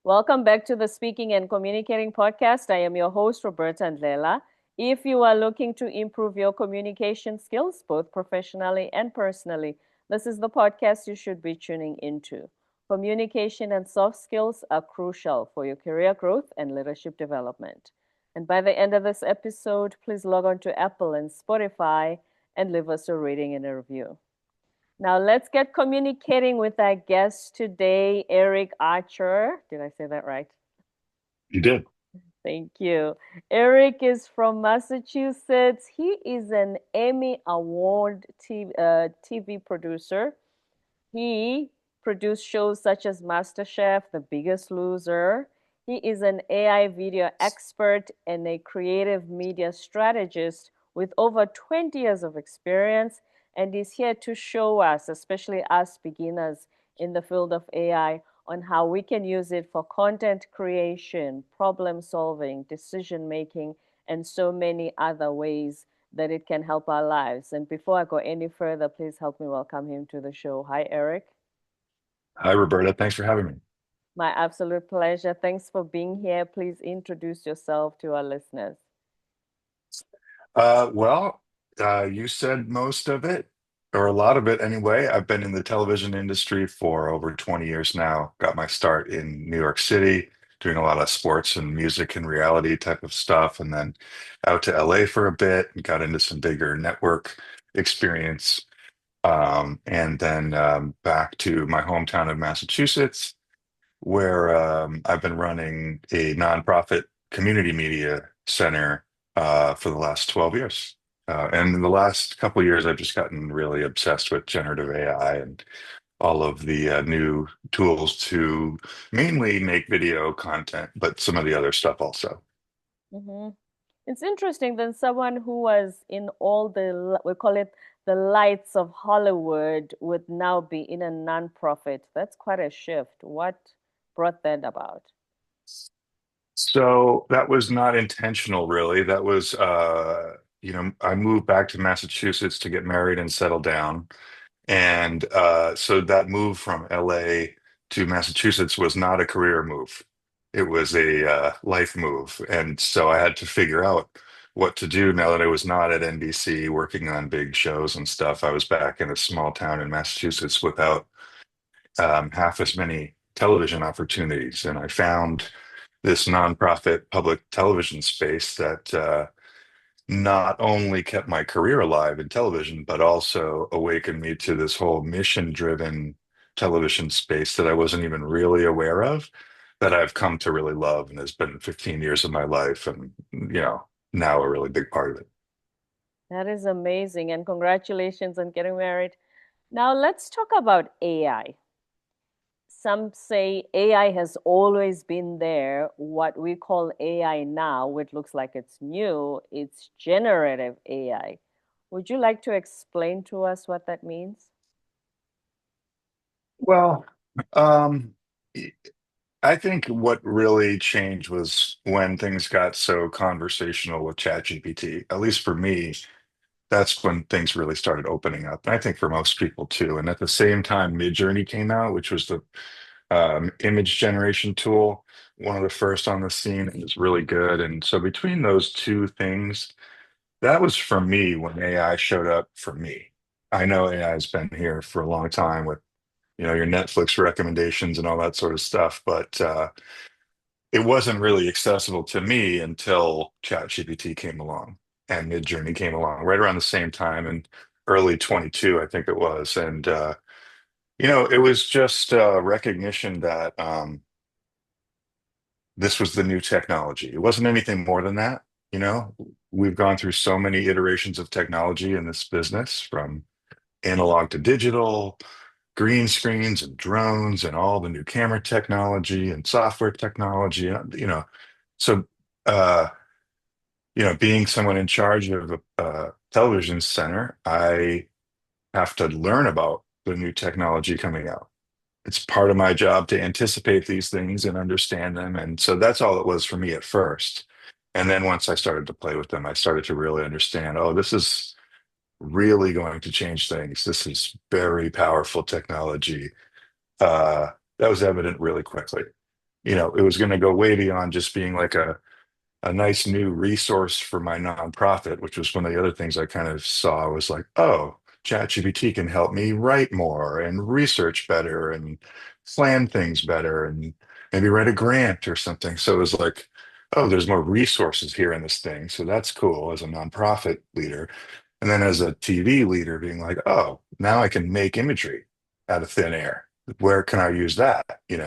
Welcome back to the Speaking and Communicating podcast. I am your host, Roberta Ndlela. If you are looking to improve your communication skills, both professionally and personally, this is the podcast you should be tuning into. Communication and soft skills are crucial for your career growth and leadership development. And by the end of this episode, please log on to Apple and Spotify and leave us a rating and a review. Now let's get communicating with our guest today, Erich Archer. Did I say that right? You did. Thank you. Erich is from Massachusetts. He is an Emmy Award TV producer. He produced shows such as Masterchef, The Biggest Loser. He is an AI video expert and a creative media strategist with over 20 years of experience, and is here to show us, especially us beginners in the field of AI, on how we can use it for content creation, problem solving, decision making, and so many other ways that it can help our lives. And before I go any further, please help me welcome him to the show. Hi, Erich. Hi, Roberta. Thanks for having me. My absolute pleasure. Thanks for being here. Please introduce yourself to our listeners. You said most of it, or a lot of it anyway. I've been in the television industry for over 20 years now. Got my start in New York City, doing a lot of sports and music and reality type of stuff, and then out to LA for a bit and got into some bigger network experience. And then back to my hometown of Massachusetts, where I've been running a nonprofit community media center for the last 12 years. And in the last couple of years, I've just gotten really obsessed with generative AI and all of the new tools to mainly make video content, but some of the other stuff also. Hmm. It's interesting that someone who was in all the, we call it the lights of Hollywood, would now be in a nonprofit. That's quite a shift. What brought that about? So that was not intentional, really. That was, I moved back to Massachusetts to get married and settle down. And so that move from LA to Massachusetts was not a career move. It was a life move. And so I had to figure out what to do now that I was not at NBC working on big shows and stuff. I was back in a small town in Massachusetts without half as many television opportunities. And I found this nonprofit public television space that not only kept my career alive in television, but also awakened me to this whole mission-driven television space that I wasn't even really aware of, that I've come to really love and has been 15 years of my life and, now a really big part of it. That is amazing. And congratulations on getting married. Now let's talk about AI. Some say AI has always been there. What we call AI now, which looks like it's new, it's generative AI. Would you like to explain to us what that means? Well, um, I think what really changed was when things got so conversational with ChatGPT. At least for me, that's when things really started opening up. And I think for most people too. And at the same time, Midjourney came out, which was the image generation tool, one of the first on the scene. It was really good. And so between those two things, that was for me when AI showed up for me. I know AI has been here for a long time with, your Netflix recommendations and all that sort of stuff, but it wasn't really accessible to me until ChatGPT came along and Midjourney came along right around the same time in early 22, I think it was. And it was just recognition that this was the new technology. It wasn't anything more than that. You know, we've gone through so many iterations of technology in this business, from analog to digital, green screens and drones and all the new camera technology and software technology. So uh, being someone in charge of a television center, I have to learn about the new technology coming out. It's part of my job to anticipate these things and understand them. And so that's all it was for me at first. And then once I started to play with them, I started to really understand, oh, this is really going to change things. This is very powerful technology. That was evident really quickly. it was going to go way beyond just being like a nice new resource for my nonprofit, which was one of the other things I kind of saw was like, oh, ChatGPT can help me write more and research better and plan things better and maybe write a grant or something. So it was like, oh, there's more resources here in this thing. So that's cool as a nonprofit leader. And then as a TV leader, being like, oh, now I can make imagery out of thin air. Where can I use that? And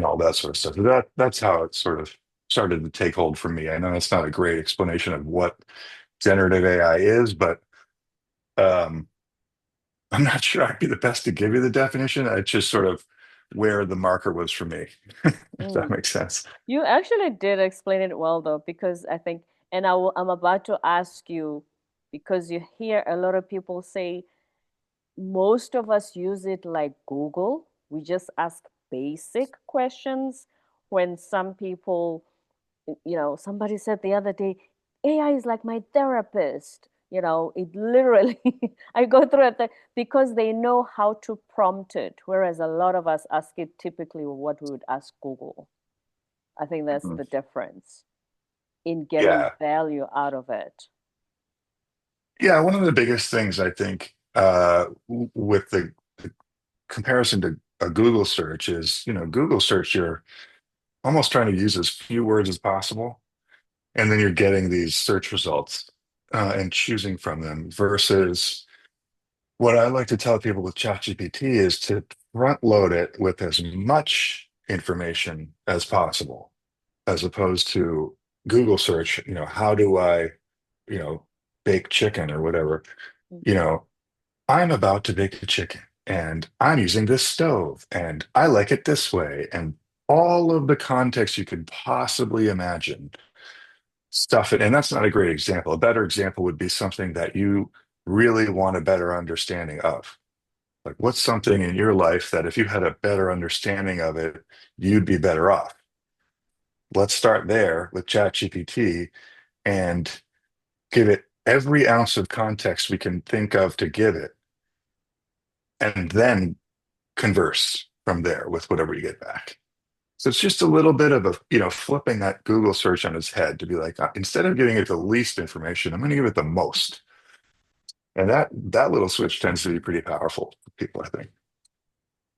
all that sort of stuff. That's how it sort of started to take hold for me. I know that's not a great explanation of what generative AI is, but um, I'm not sure I'd be the best to give you the definition. It's just sort of where the marker was for me, if that Mm. makes sense. You actually did explain it well, though, because I think, and I'm about to ask you, because you hear a lot of people say most of us use it like Google. We just ask basic questions when some people, somebody said the other day, AI is like my therapist. It literally, I go through it because they know how to prompt it, whereas a lot of us ask it typically what we would ask Google. I think that's Mhm. the difference in getting Yeah. value out of it. Yeah. One of the biggest things I think with the comparison to a Google search is, Google search, you're almost trying to use as few words as possible. And then you're getting these search results and choosing from them versus what I like to tell people with ChatGPT is to front load it with as much information as possible, as opposed to Google search, how do I, you know, bake chicken or whatever. You Mhm. know, I'm about to bake a chicken and I'm using this stove and I like it this way. And all of the context you could possibly imagine stuff it. And that's not a great example. A better example would be something that you really want a better understanding of. Like, what's something in your life that if you had a better understanding of it, you'd be better off? Let's start there with ChatGPT and give it every ounce of context we can think of to give it, and then converse from there with whatever you get back. So it's just a little bit of flipping that Google search on its head to be like, instead of giving it the least information, I'm going to give it the most. And that little switch tends to be pretty powerful for people, I think.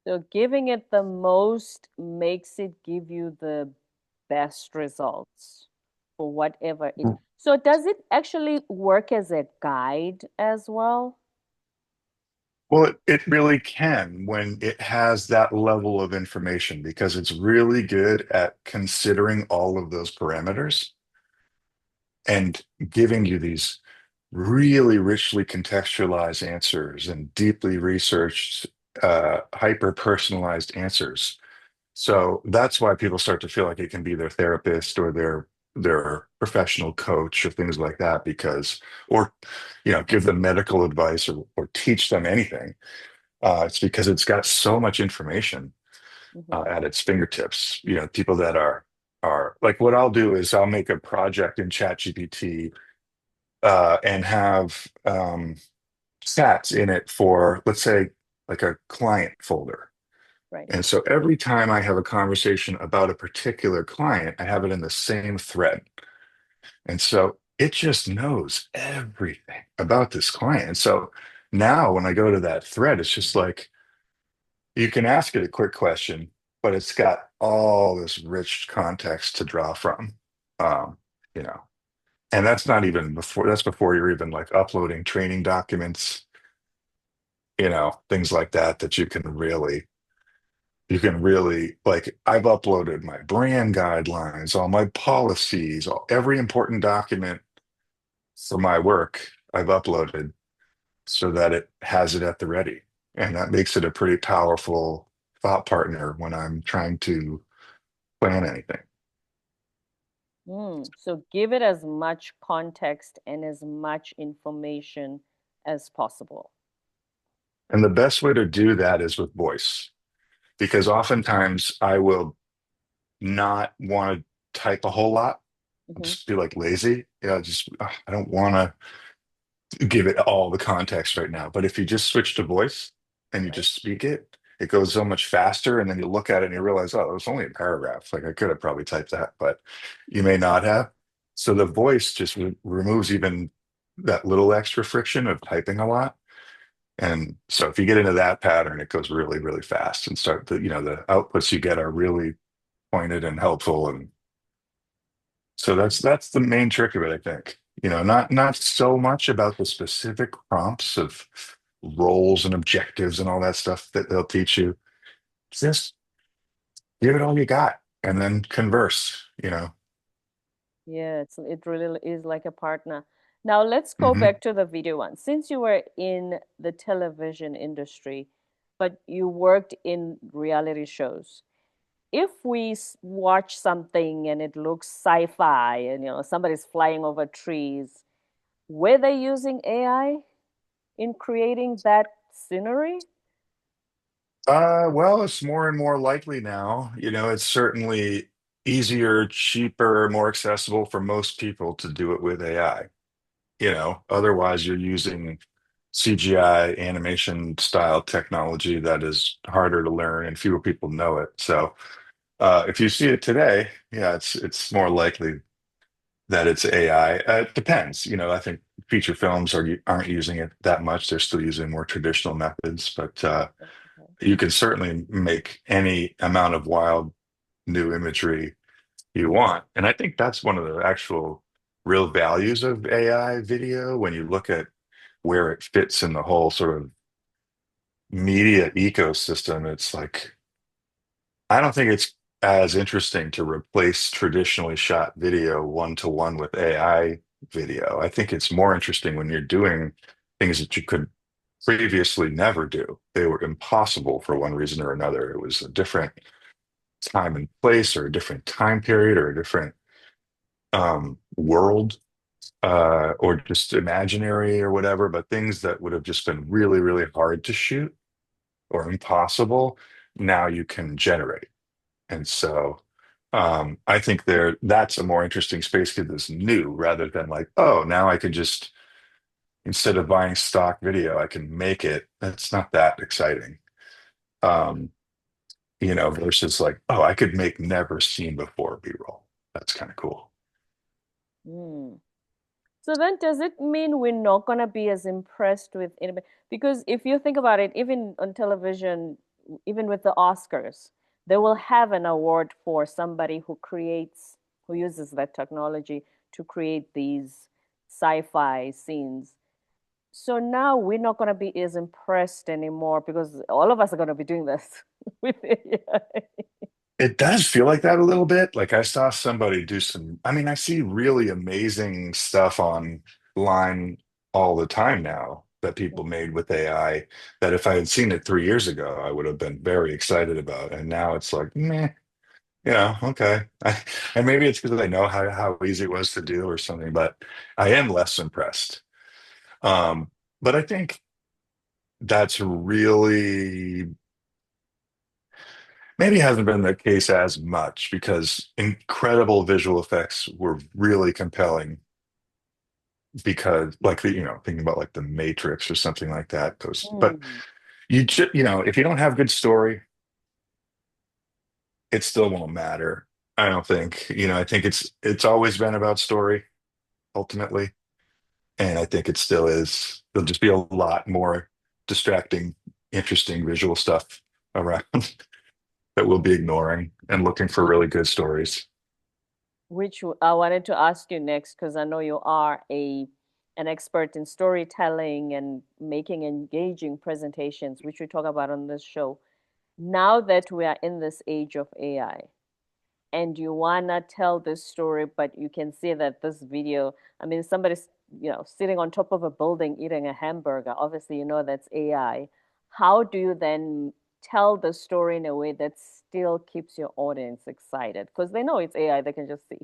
So giving it the most makes it give you the best results for whatever it. So does it actually work as a guide as well? Well, it really can when it has that level of information because it's really good at considering all of those parameters and giving you these really richly contextualized answers and deeply researched, hyper personalized answers. So that's why people start to feel like it can be their therapist or their professional coach or things like that because, or give them medical advice or teach them anything. It's because it's got so much information Hmm. at its fingertips. People that are like what I'll do is I'll make a project in ChatGPT and have stats in it for, let's say, like a client folder. Right. And so every time I have a conversation about a particular client, I have it in the same thread. And so it just knows everything about this client. And so now when I go to that thread, it's just like you can ask it a quick question, but it's got all this rich context to draw from. Um, you know, and that's before you're even like uploading training documents, things like that that you can really like I've uploaded my brand guidelines, all my policies, every important document for my work I've uploaded so that it has it at the ready. And that makes it a pretty powerful thought partner when I'm trying to plan anything. So give it as much context and as much information as possible. And the best way to do that is with voice, because oftentimes I will not want to type a whole lot. I'll Hmm. just be like lazy. Just I don't want to give it all the context right now. But if you just switch to voice and you Right. just speak it, it goes so much faster, and then you look at it and you realize, oh, it was only a paragraph. Like I could have probably typed that, but you may not have. So the voice just removes even that little extra friction of typing a lot. And so if you get into that pattern, it goes really, really fast and start the, the outputs you get are really pointed and helpful. And so that's the main trick of it, I think. Not so much about the specific prompts of roles and objectives and all that stuff that they'll teach you. Just give it all you got and then converse. Yeah, it really is like a partner. Now let's go Hmm. back to the video one. Since you were in the television industry, but you worked in reality shows, if we watch something and it looks sci-fi and somebody's flying over trees, were they using AI in creating that scenery? Well, it's more and more likely now. It's certainly easier, cheaper, more accessible for most people to do it with AI. Otherwise you're using CGI animation style technology that is harder to learn and fewer people know it. So if you see it today, yeah, it's more likely that it's AI. It depends. I think feature films aren't using it that much. They're still using more traditional methods, but Okay. you can certainly make any amount of wild new imagery you want. And I think that's one of the actual real values of AI video when you look at where it fits in the whole sort of media ecosystem. It's like, I don't think it's as interesting to replace traditionally shot video one to one with AI video. I think it's more interesting when you're doing things that you could previously never do. They were impossible for one reason or another. It was a different time and place or a different time period or a different world or just imaginary or whatever, but things that would have just been really, really hard to shoot or impossible, now you can generate. And so I think that's a more interesting space because it's new rather than like, oh, now I can just, instead of buying stock video, I can make it. That's not that exciting. Um, versus like, oh, I could make never seen before B-roll. That's kind of cool. Hmm. So then, does it mean we're not gonna be as impressed with anybody? Because if you think about it, even on television, even with the Oscars, they will have an award for somebody who uses that technology to create these sci-fi scenes. So now we're not gonna be as impressed anymore because all of us are gonna be doing this with AI. It does feel like that a little bit. Like I saw somebody do I mean, I see really amazing stuff online all the time now that people made with AI that if I had seen it 3 years ago, I would have been very excited about. And now it's like, meh, okay. And maybe it's because I know how easy it was to do or something, but I am less impressed. Um, but I think that's really maybe hasn't been the case as much because incredible visual effects were really compelling because like thinking about like the Matrix or something like that goes, but Hmm. if you don't have good story, it still won't matter. I don't think. I think it's always been about story ultimately, and I think it still is. There'll just be a lot more distracting, interesting visual stuff around that we'll be ignoring and looking for really good stories. I wanted to ask you next because I know you are an expert in storytelling and making engaging presentations, which we talk about on this show. Now that we are in this age of AI, and you wanna tell this story, but you can see that this video, I mean, somebody's sitting on top of a building eating a hamburger. Obviously, you know that's AI. How do you then tell the story in a way that still keeps your audience excited? Because they know it's AI, they can just see.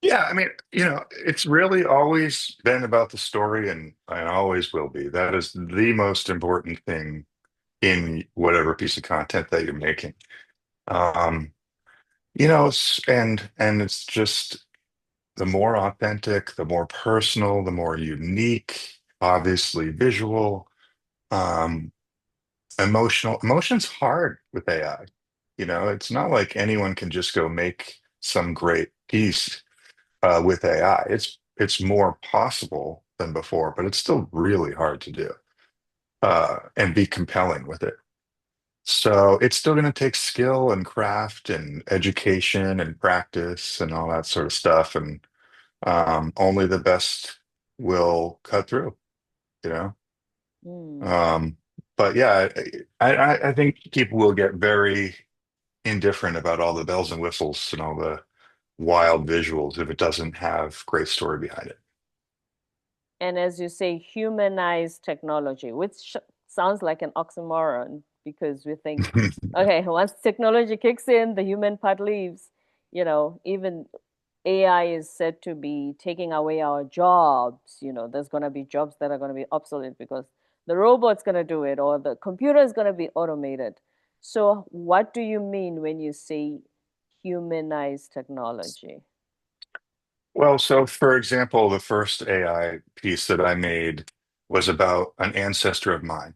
Yeah, I mean, it's really always been about the story and always will be. That is the most important thing in whatever piece of content that you're making. Um, and it's just the more authentic, the more personal, the more unique, obviously visual. Um, Emotion's hard with AI. You know, it's not like anyone can just go make some great piece with AI. It's more possible than before, but it's still really hard to do and be compelling with it. So it's still going to take skill and craft and education and practice and all that sort of stuff. And only the best will cut through, you know? Mm. Um, but yeah, I think people will get very indifferent about all the bells and whistles and all the wild visuals if it doesn't have great story behind And as you say, humanize technology, which sounds like an oxymoron because we think, it. okay, once technology kicks in, the human part leaves. Even AI is said to be taking away our jobs. There's going to be jobs that are going to be obsolete because the robot's going to do it or the computer is going to be automated. So, what do you mean when you say humanize technology? Well, so for example, the first AI piece that I made was about an ancestor of mine.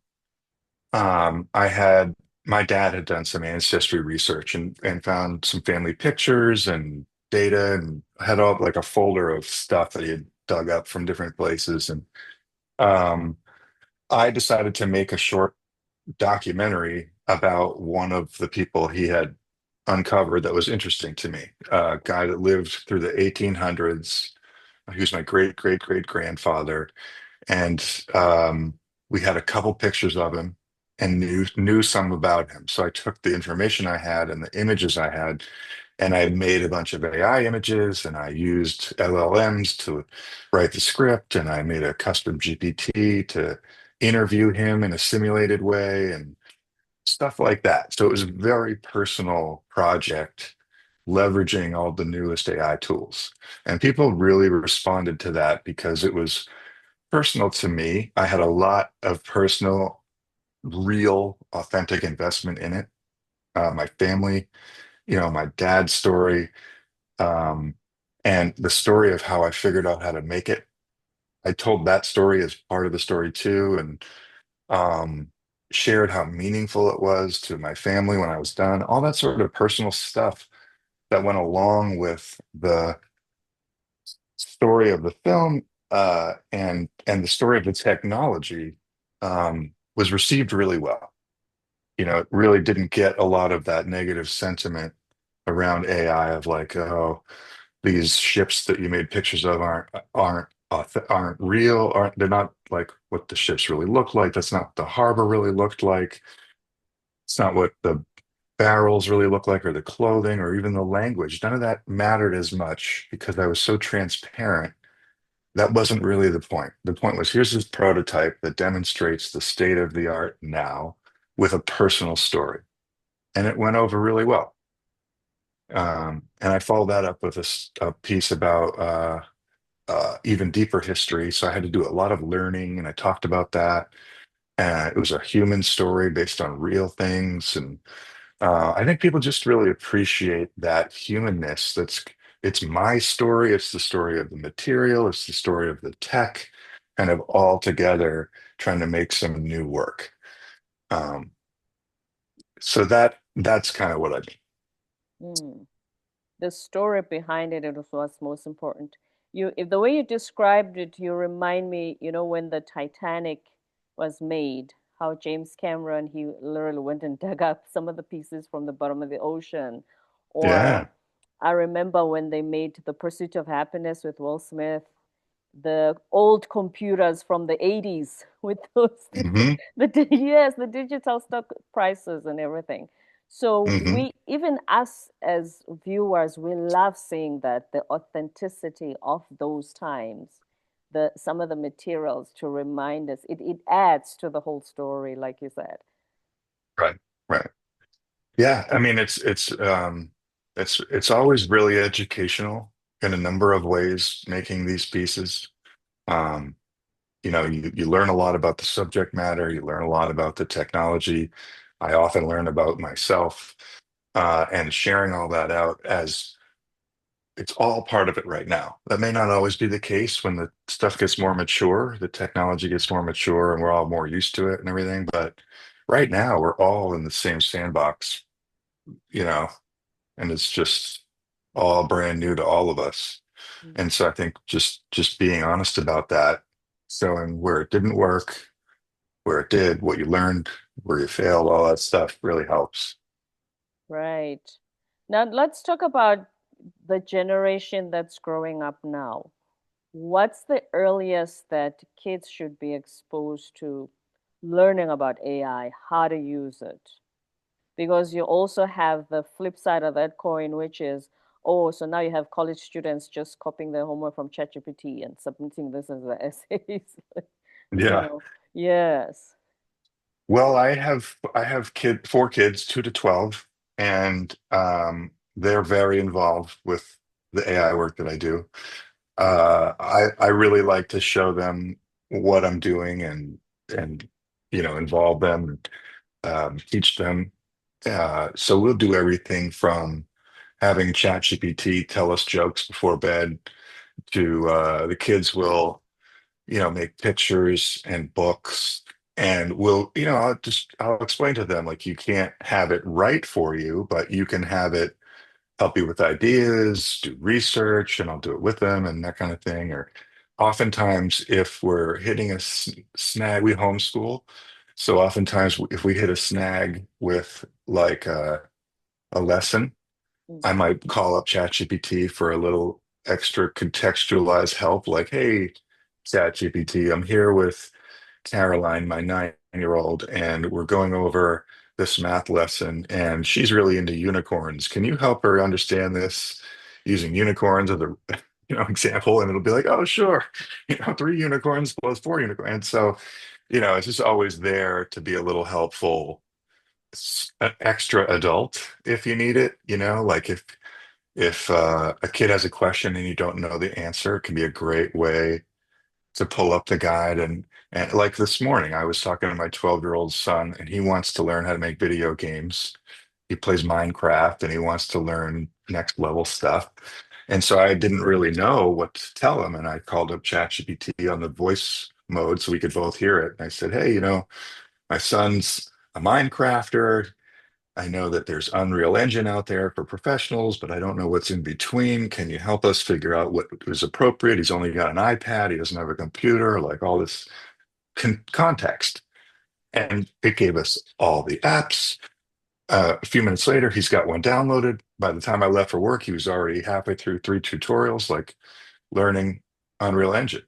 I had my dad had done some ancestry research and found some family pictures and data and had all like a folder of stuff that he had dug up from different places. And um, I decided to make a short documentary about one of the people he had uncovered that was interesting to me. A guy that lived through the 1800s. He was my great great great grandfather, and we had a couple pictures of him and knew some about him. So I took the information I had and the images I had, and I made a bunch of AI images, and I used LLMs to write the script, and I made a custom GPT to interview him in a simulated way, and stuff like that. So it was a very personal project, leveraging all the newest AI tools. And people really responded to that because it was personal to me. I had a lot of personal, real, authentic investment in it. My family, my dad's story, um, and the story of how I figured out how to make it. I told that story as part of the story too, and um, shared how meaningful it was to my family when I was done. All that sort of personal stuff that went along with the story of the film and the story of the technology was received really well. It really didn't get a lot of that negative sentiment around AI of like, oh, these ships that you made pictures of aren't real, aren't they're not like what the ships really look like. That's not what the harbor really looked like. It's not what the barrels really look like, or the clothing, or even the language. None of that mattered as much because I was so transparent. That wasn't really the point. The point was, here's this prototype that demonstrates the state of the art now with a personal story. And it went over really well. And I followed that up with a piece about even deeper history. So I had to do a lot of learning, and I talked about that. And it was a human story based on real things. And I think people just really appreciate that humanness. It's my story. It's the story of the material. It's the story of the tech, kind of all together trying to make some new work. Um, so that's kind of what I mean. Hmm. The story behind it is what's most important. If the way you described it, you remind me, when the Titanic was made, how James Cameron, he literally went and dug up some of the pieces from the bottom of the ocean. Or Yeah. I remember when they made The Pursuit of Happiness with Will Smith, the old computers from the 80s with those Hmm. yes, the digital stock prices and everything. So Hmm. we, even us as viewers, we love seeing that the authenticity of those times, the some of the materials to remind us, it adds to the whole story, like you said. Right. Right. Yeah. I mean, it's always really educational in a number of ways, making these pieces. Um, you learn a lot about the subject matter, you learn a lot about the technology. I often learn about myself, and sharing all that out as it's all part of it right now. That may not always be the case when the stuff gets more mature, the technology gets more mature, and we're all more used to it and everything. But right now we're all in the same sandbox, you know, and it's just all brand new to all of us. Mm. And so I think just being honest about that, showing where it didn't work, where it did, what you learned, where you failed, all that stuff really helps. Right. Now let's talk about the generation that's growing up now. What's the earliest that kids should be exposed to learning about AI, how to use it? Because you also have the flip side of that coin, which is, oh, so now you have college students just copying their homework from ChatGPT and submitting this as the essays. Yeah. Yes. Well, I have four kids, 2 to 12, and they're very involved with the AI work that I do. I really like to show them what I'm doing and involve them, teach them. So we'll do everything from having ChatGPT tell us jokes before bed to the kids will make pictures and books, and I'll explain to them, like, you can't have it write for you, but you can have it help you with ideas, do research, and I'll do it with them and that kind of thing. Or oftentimes, if we're hitting a snag, we homeschool. So oftentimes, if we hit a snag with like a lesson, Mm. I might call up ChatGPT for a little extra contextualized help, like, hey, ChatGPT, I'm here with Caroline, my 9-year old, and we're going over this math lesson, and she's really into unicorns. Can you help her understand this using unicorns as a example? And it'll be like, oh, sure, 3 unicorns plus 4 unicorns. And so, it's just always there to be a little helpful, an extra adult if you need it. Like if a kid has a question and you don't know the answer, it can be a great way to pull up the guide. And like this morning, I was talking to my 12-year-old son, and he wants to learn how to make video games. He plays Minecraft and he wants to learn next level stuff. And so I didn't really know what to tell him. And I called up ChatGPT on the voice mode so we could both hear it. And I said, hey, my son's a Minecrafter. I know that there's Unreal Engine out there for professionals, but I don't know what's in between. Can you help us figure out what is appropriate? He's only got an iPad. He doesn't have a computer, like all this context. And it gave us all the apps. A few minutes later, he's got one downloaded. By the time I left for work, he was already halfway through 3 tutorials, like learning Unreal Engine.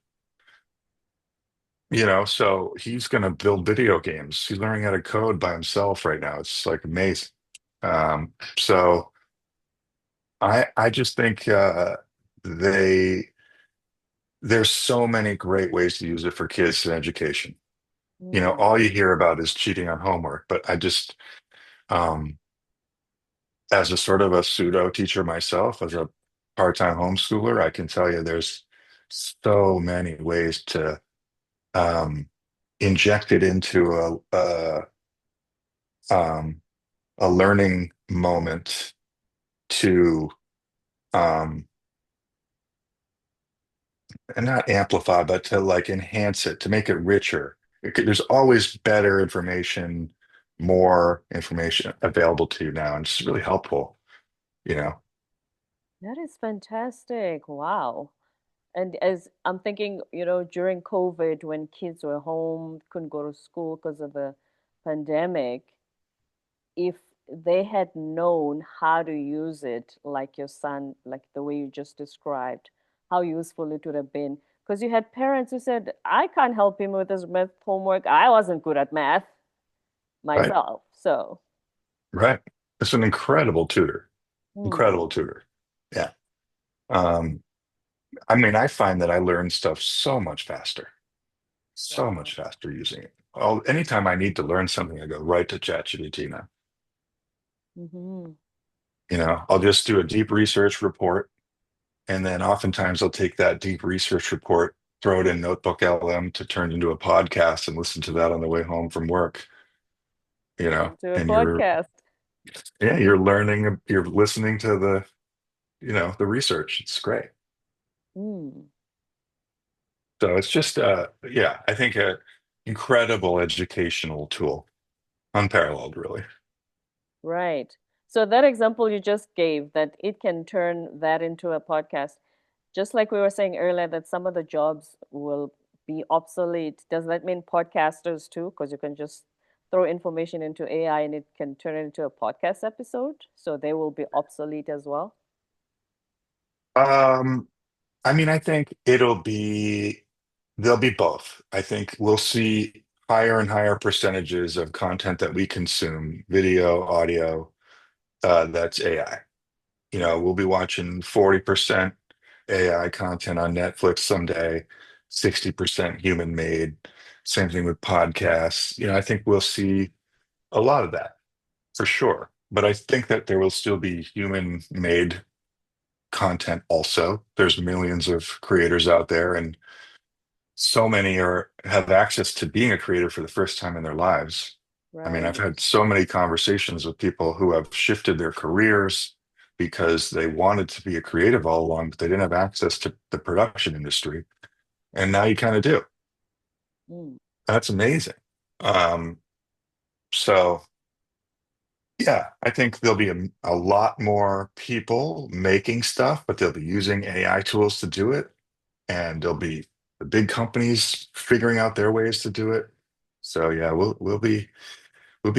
So he's going to build video games. He's learning how to code by himself right now. It's like amazing. So I just think they there's so many great ways to use it for kids in education. Mm. All you hear about is cheating on homework, but I just um, as a sort of a pseudo teacher myself, as a part-time homeschooler, I can tell you there's so many ways to um, inject it into um, a learning moment to um, and not amplify, but to like enhance it, to make it richer. There's always better information, more information available to you now, and it's really helpful, you know. That is fantastic. Wow. And as I'm thinking, during COVID, when kids were home, couldn't go to school because of the pandemic, if they had known how to use it, like your son, like the way you just described, how useful it would have been. Because you had parents who said, I can't help him with his math homework. I wasn't good at math Right, myself. So, right. It's an incredible tutor, hmm, incredible tutor. Yeah. Um, I mean, I find that I learn stuff so wow. much faster using it. Anytime I need to learn something, I go right to ChatGPT now. Hmm. I'll just do a deep research report. And then oftentimes I'll take that deep research report, throw it in Notebook LM to turn into a podcast and listen to that on the way home from work, Into a and podcast. you're learning, you're listening to the research. It's great. Mm. So it's just, yeah, I think a incredible educational tool. unparalleled, really. Right. So that example you just gave, that it can turn that into a podcast, just like we were saying earlier, that some of the jobs will be obsolete. Does that mean podcasters too? Because you can just throw information into AI and it can turn it into a podcast episode. So they will be obsolete as well. Um, I mean, I think they'll be both. I think we'll see higher and higher percentages of content that we consume, video, audio, that's AI. We'll be watching 40% AI content on Netflix someday, 60% human made. Same thing with podcasts. I think we'll see a lot of that for sure. But I think that there will still be human made content also. There's millions of creators out there, and so many are have access to being a creator for the first time in their lives. I mean, I've Right. had so many conversations with people who have shifted their careers because they wanted to be a creative all along, but they didn't have access to the production industry. And now you kind of do. Mm. That's amazing. Um, so yeah, I think there'll be a lot more people making stuff, but they'll be using AI tools to do it. And there'll be the big companies figuring out their ways to do it. So yeah, we'll be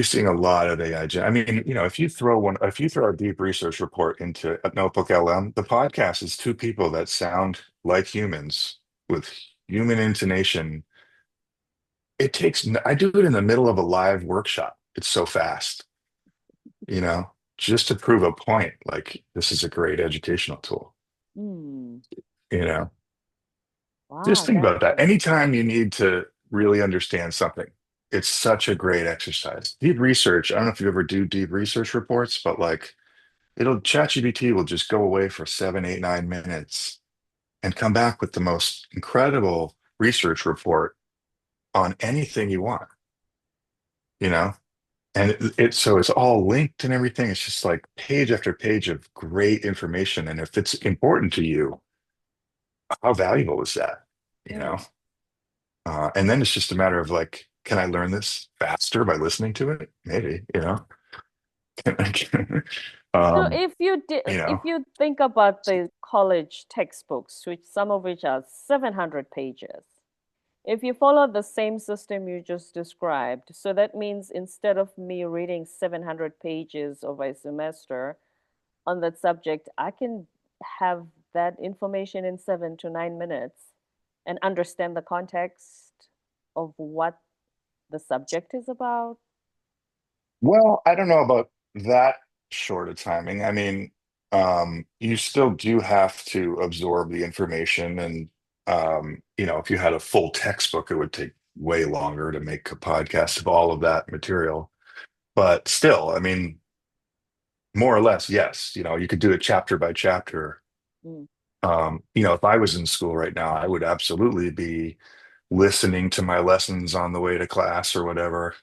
seeing a lot of AI. I mean, if you throw a deep research report into a Notebook LM, the podcast is two people that sound like humans with human intonation. I do it in the middle of a live workshop. It's so fast, you know, just to prove a point. Like this is a great educational tool, Mm. you know. Just Wow, think that's about that. Anytime you need to really understand something, it's such a great exercise. Deep research, I don't know if you ever do deep research reports, but like ChatGPT will just go away for 7, 8, 9 minutes and come back with the most incredible research report on anything you want, you know? And so it's all linked and everything. It's just like page after page of great information. And if it's important to you, how valuable is that? You know? mm. And then it's just a matter of like, can I learn this faster by listening to it? Maybe, So um, if you know, if you think about the college textbooks, which some of which are 700 pages, if you follow the same system you just described, so that means instead of me reading 700 pages over a semester on that subject, I can have that information in 7 to 9 minutes and understand the context of what the subject is about. well, I don't know about that short of timing. I mean, you still do have to absorb the information, and if you had a full textbook, it would take way longer to make a podcast of all of that material. But still, I mean, more or less, yes. You could do it chapter by chapter. Mm. If I was in school right now, I would absolutely be listening to my lessons on the way to class or whatever.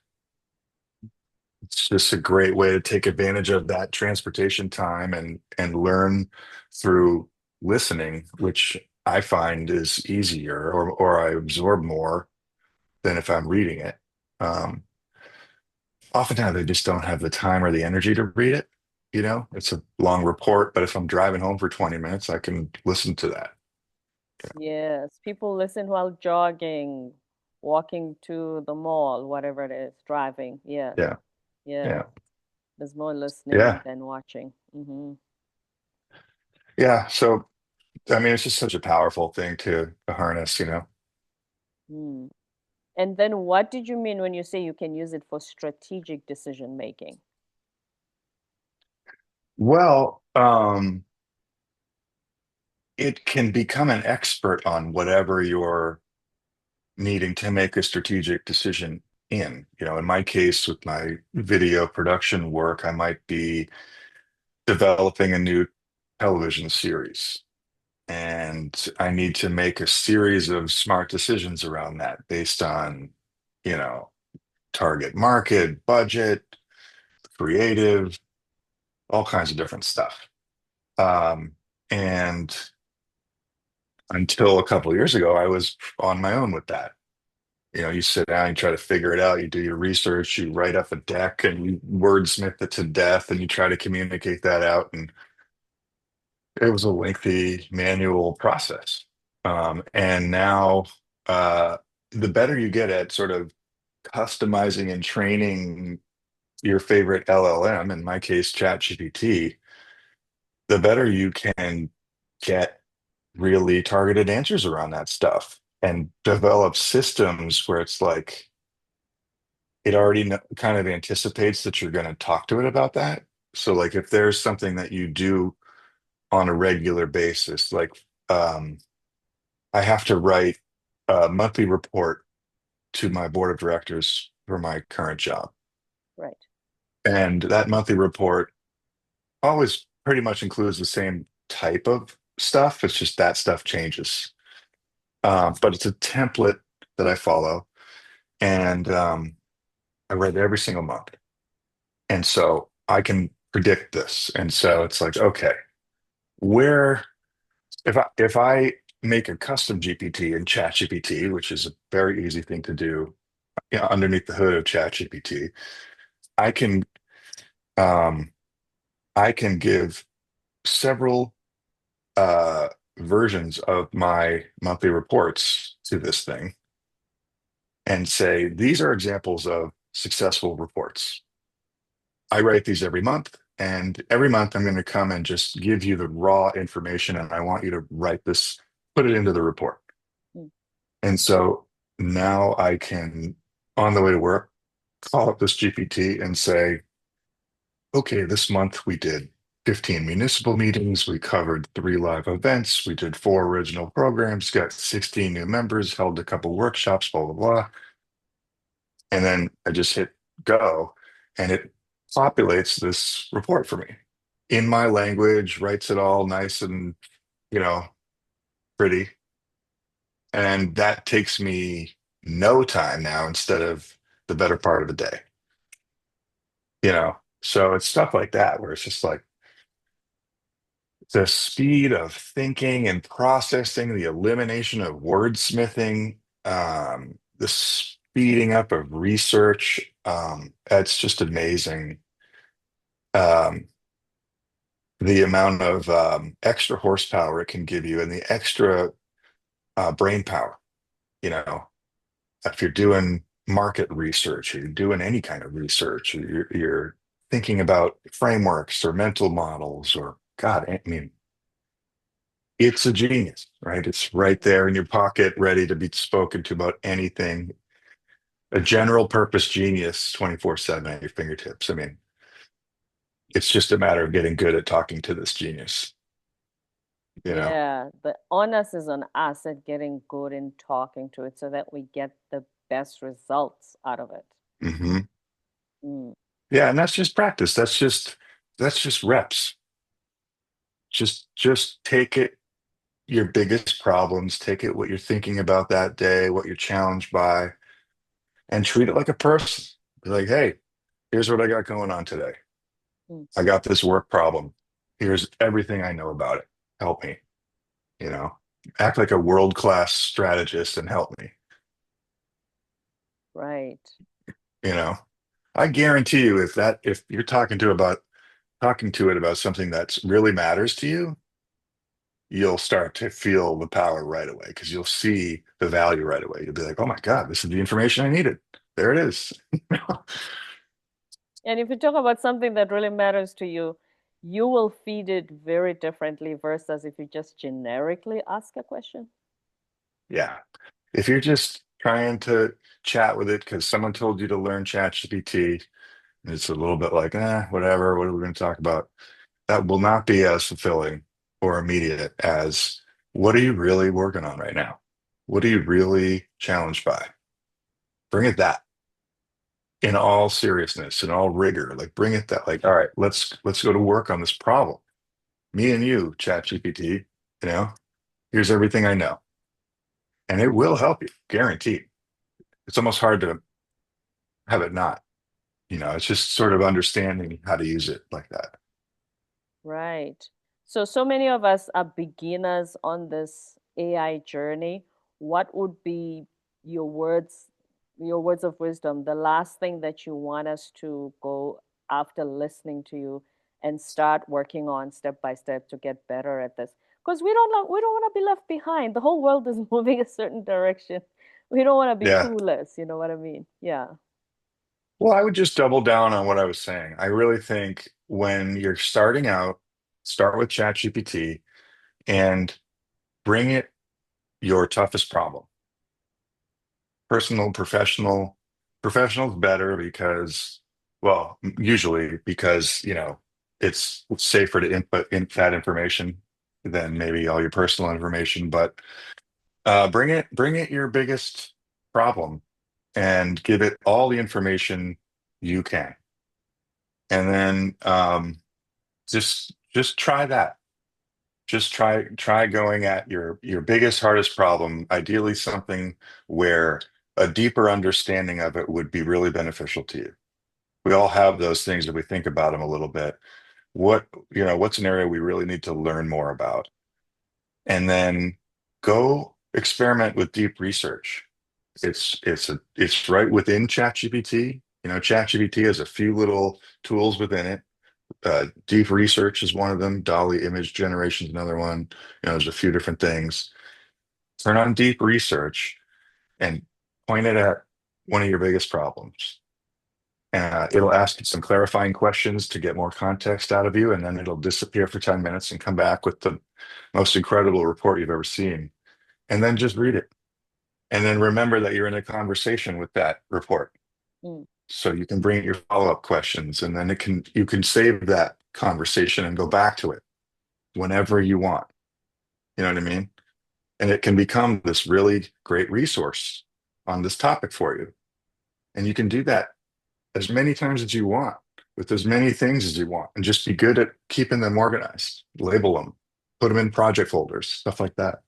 It's just a great way to take advantage of that transportation time and learn through listening, which I find is easier or I absorb more than if I'm reading it. Um, Oftentimes I just don't have the time or the energy to read it. It's a long report, but if I'm driving home for 20 minutes, I can listen to that. Yes, people listen while jogging, walking to the mall, whatever it is, driving. Yes, Yeah. yes. Yeah. There's more listening Yeah. than watching. Yeah. So, I mean, it's just such a powerful thing to harness. Mm. And then what did you mean when you say you can use it for strategic decision making? Well, it can become an expert on whatever you're needing to make a strategic decision in. In my case, with my video production work, I might be developing a new television series. And I need to make a series of smart decisions around that based on, you know, target market, budget, creative, all kinds of different stuff. Um, and until a couple of years ago, I was on my own with that. You sit down, you try to figure it out, you do your research, you write up a deck and you wordsmith it to death and you try to communicate that out. And it was a lengthy manual process. And now uh, the better you get at sort of customizing and training your favorite LLM, in my case, ChatGPT, the better you can get really targeted answers around that stuff and develop systems where it's like it already kind of anticipates that you're going to talk to it about that. So, like, if there's something that you do on a regular basis, like um, I have to write a monthly report to my board of directors for my current job. Right. And that monthly report always pretty much includes the same type of stuff. It's just that stuff changes. But it's a template that I follow, and I write it every single month. And so I can predict this. And so it's like, okay, where if I make a custom GPT in ChatGPT, which is a very easy thing to do, underneath the hood of ChatGPT, I can um, I can give several uh, versions of my monthly reports to this thing and say, these are examples of successful reports. I write these every month, and every month I'm going to come and just give you the raw information, and I want you to write this, put it into the report. Mm. And so now I can, on the way to work, call up this GPT and say, okay, this month we did 15 municipal meetings, we covered 3 live events, we did 4 original programs, got 16 new members, held a couple workshops, blah, blah, blah. And then I just hit go, and it populates this report for me in my language, writes it all nice and, you know, pretty. And that takes me no time now instead of the better part of a day, you know? So it's stuff like that where it's just like the speed of thinking and processing, the elimination of wordsmithing, the speeding up of research. It's just amazing. Um, the amount of extra horsepower it can give you and the extra brain power, you know, if you're doing market research or you're doing any kind of research, or you're thinking about frameworks or mental models, or God, I mean, it's a genius, right? It's right there in your pocket, ready to be spoken to about anything. A general purpose genius 24/7 at your fingertips. I mean, it's just a matter of getting good at talking to this genius, you know? Yeah, the onus is on us at getting good in talking to it so that we get the best results out of it. Hmm. Mm. Yeah, and that's just practice. That's just reps. Just take it, your biggest problems, take it what you're thinking about that day, what you're challenged by, and treat it like a person. Be like, hey, here's what I got going on today. Mm. I got this work problem. Here's everything I know about it. Help me, you know. Act like a world-class strategist and help me, Right. you know. I guarantee you if you're talking to it about something that really matters to you, you'll start to feel the power right away because you'll see the value right away. You'll be like, oh my God, this is the information I needed. There it is. And if you talk about something that really matters to you, you will feed it very differently versus if you just generically ask a question. Yeah. If you're just trying to chat with it because someone told you to learn ChatGPT, and it's a little bit like, whatever, what are we going to talk about? That will not be as fulfilling or immediate as what are you really working on right now? What are you really challenged by? Bring it that in all seriousness, in all rigor. Like bring it that like, all right, let's go to work on this problem. Me and you, ChatGPT, you know, here's everything I know. And it will help you, guaranteed. It's almost hard to have it not. It's just sort of understanding how to use it like that. Right. So many of us are beginners on this AI journey. What would be your words your words of wisdom, the last thing that you want us to go after listening to you and start working on step by step to get better at this. Because we don't want to be left behind. The whole world is moving a certain direction. We don't want to be Yeah. clueless, you know what I mean? Yeah. Well, I would just double down on what I was saying. I really think when you're starting out, start with ChatGPT and bring it your toughest problem. Personal, professional. Professional's better because, well, usually because, it's safer to input in that information than maybe all your personal information. But bring it your biggest problem and give it all the information you can. And then just try that. Just try going at your biggest, hardest problem, ideally something where a deeper understanding of it would be really beneficial to you. We all have those things if we think about them a little bit. What's an area we really need to learn more about? And then go experiment with deep research. It's right within ChatGPT. ChatGPT has a few little tools within it. Deep research is one of them. Dolly image generation is another one. There's a few different things. Turn on deep research and point it at one of your biggest problems. It'll ask you some clarifying questions to get more context out of you, and then it'll disappear for 10 minutes and come back with the most incredible report you've ever seen. And then just read it. And then remember that you're in a conversation with that report. Mm, So you can bring your follow-up questions, and then you can save that conversation and go back to it whenever you want. You know what I mean? And it can become this really great resource on this topic for you. And you can do that as many times as you want with as many things as you want, and just be good at keeping them organized, label them, put them in project folders, stuff like that,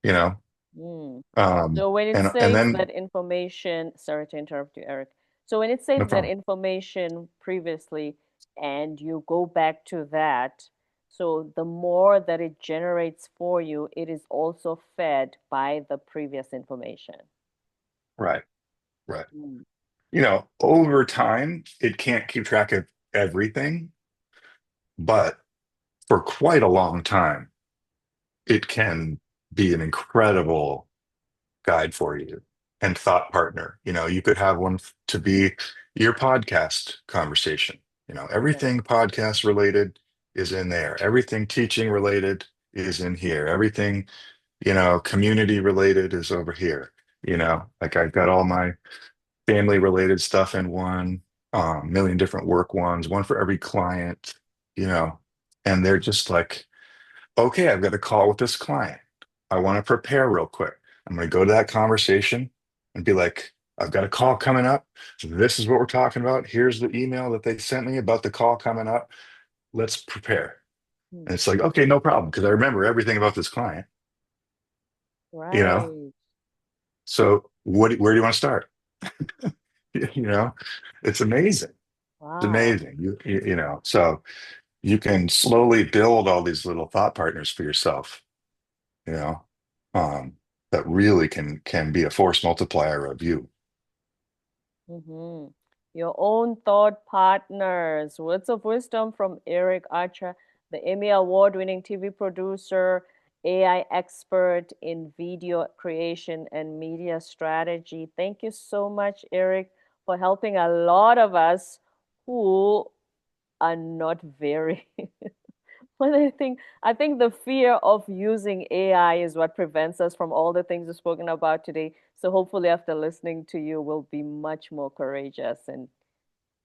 you know? mm. Um, So when it and saves then that information, sorry to interrupt you, Eric. So when it no saves that problem. information previously and you go back to that, so the more that it generates for you, it is also fed by the previous information. Right, right. Mm. Over time, it can't keep track of everything, but for quite a long time, it can be an incredible guide for you and thought partner. You could have one to be your podcast conversation. Yeah. Everything podcast related is in there. Everything teaching related is in here. Everything, community related is over here. Like I've got all my family related stuff in one, million different work ones, one for every client, you know, and they're just like, okay, I've got a call with this client. I want to prepare real quick. I'm going to go to that conversation and be like, I've got a call coming up. This is what we're talking about. Here's the email that they sent me about the call coming up. Let's prepare. Mm. And it's like, okay, no problem, because I remember everything about this client, you know. Right. So where do you want to start? You know, it's amazing. It's Wow. amazing. So you can slowly build all these little thought partners for yourself, you know, um, that really can be a force multiplier of you. Mm-hmm. Your own thought partners. Words of wisdom from Erich Archer, the Emmy Award-winning TV producer, AI expert in video creation and media strategy. Thank you so much, Eric, for helping a lot of us who are not very But I think the fear of using AI is what prevents us from all the things we've spoken about today. So hopefully after listening to you, we'll be much more courageous and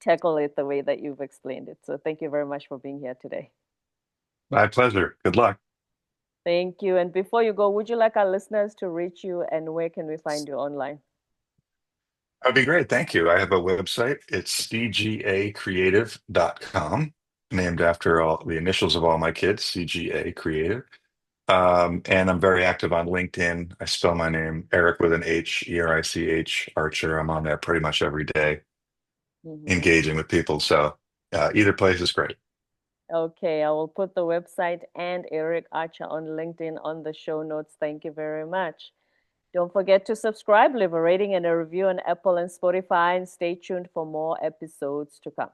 tackle it the way that you've explained it. So thank you very much for being here today. My pleasure. Good luck. Thank you. And before you go, would you like our listeners to reach you and where can we find you online? That'd be great. Thank you. I have a website. It's cgacreative.com, named after all the initials of all my kids, CGA Creative. And I'm very active on LinkedIn. I spell my name Eric with an H, Erich Archer. I'm on there pretty much every day, Hmm. engaging with people. So either place is great. Okay, I will put the website and Eric Archer on LinkedIn on the show notes. Thank you very much. Don't forget to subscribe, leave a rating and a review on Apple and Spotify, and stay tuned for more episodes to come.